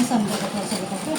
Amazon பக்கத்தில் சொல்லிட்டு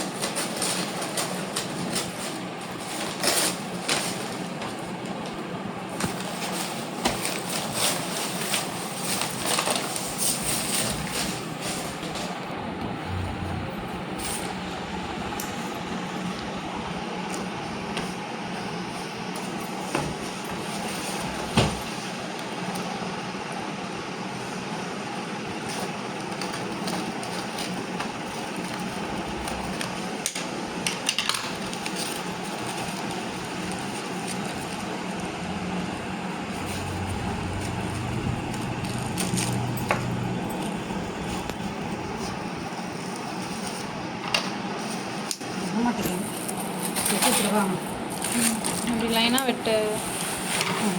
அப்படி லைனாக வெட்டு.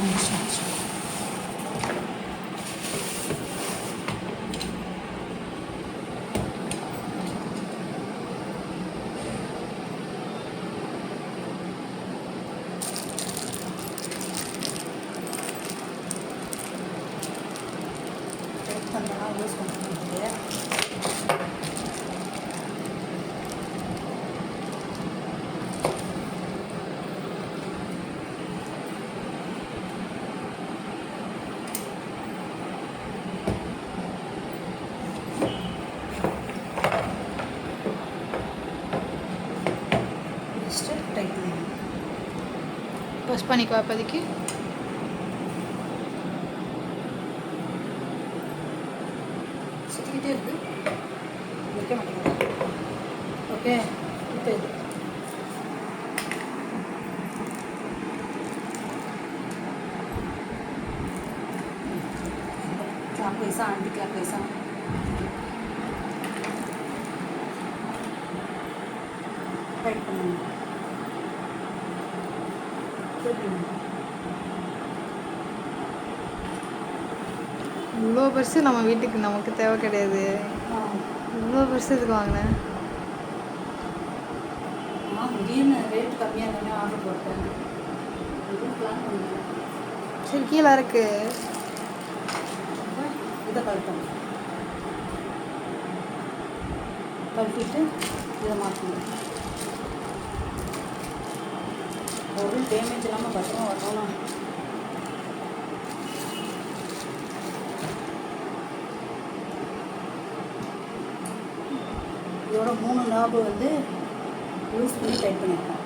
யூஸ் பண்ணுறது ப்ரெஸ் பண்ணிக்கோ. அப்போதைக்கு சுற்றிக்கிட்டே இருக்கு, வைக்க மாட்டேங்குது. ஓகே, இப்போ இது கிளாக் வைஸா ஆன்டி கிளாக் வைஸா ரைட் பண்ணுங்க. இவ்வளோ பெருசு நம்ம வீட்டுக்கு நமக்கு தேவை கிடையாது. இவ்வளோ பெருசு இதுக்கு வாங்கினேன். திடீர்னு ரேட் கம்மியாக தானே ஆர்டர் போட்டேன். எதுவும் பிளான் பண்ணுங்க. சரி, கீழே இருக்கு. இதை கழட்டிட்டு இதை மாற்றணும். ஒரு டேமேஜ் இல்லாமல் பத்திரமா வரணும். இதோட 3 நாபு வந்து யூஸ் பண்ணி டைட் பண்ணியிருக்கேன்.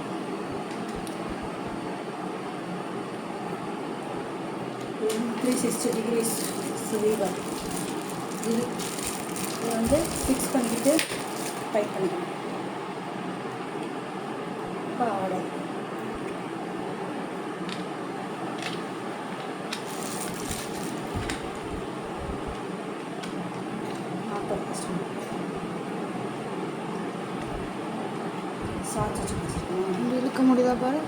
இது 360 டிகிரிஸ் ஸ்லீவர். இது வந்து ஃபிக்ஸ் பண்ணிக்கிட்டு டைட் பண்ணிக்கணும். இப்போ ஆர்டர் சார்ஜ் வச்சு வச்சுருக்கேன். இழுக்க முடியுதா பாரு.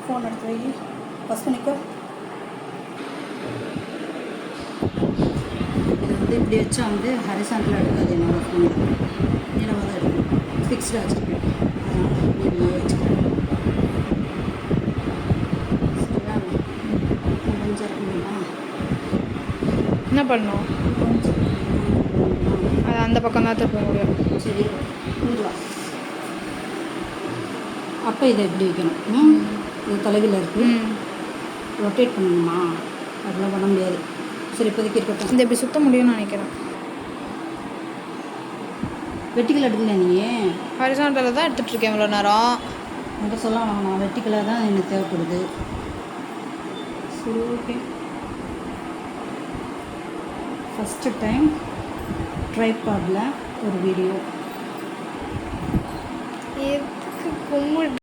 ஃபோன் எடுத்து வை, பஸ் பண்ணிக்கோ. இது வந்து இப்படி வச்சா வந்து ஹரிசாண்டில் எடுக்காது. என்னோடய ஃபோன் நீளமாக தான் எடுக்கும். ஃபிக்ஸ்டாக வச்சுருக்கேன். அதனால் நீளமாக வச்சுருக்கேன். சரியா? கொஞ்சம் இருக்குங்களா? என்ன பண்ணணும்? அது அந்த பக்கம் தான் திருப்ப முடியும். சரி, புரியுதா? அப்போ இதை எப்படி வைக்கணும்? இது தலைவில் இருக்குது. ரொட்டேட் பண்ணணுமா? அதெல்லாம் பண்ண முடியாது. சரி, இப்போதைக்கு இருக்கட்டும். இந்த எப்படி சுத்த முடியும்னு நினைக்கிறேன். வெட்டிக்கல் எடுக்கல நீ? ஹரிசாண்டலில் தான் எடுத்துகிட்ருக்கேன் இவ்வளோ நேரம். அதை சொல்ல வேணாம். வெட்டிக்கலாக தான் எனக்கு தேவைப்படுது. சரி, ஓகே. ஃபஸ்ட்டு டைம் ட்ரைபாடில் ஒரு வீடியோ. எதுக்கு கும்பிடு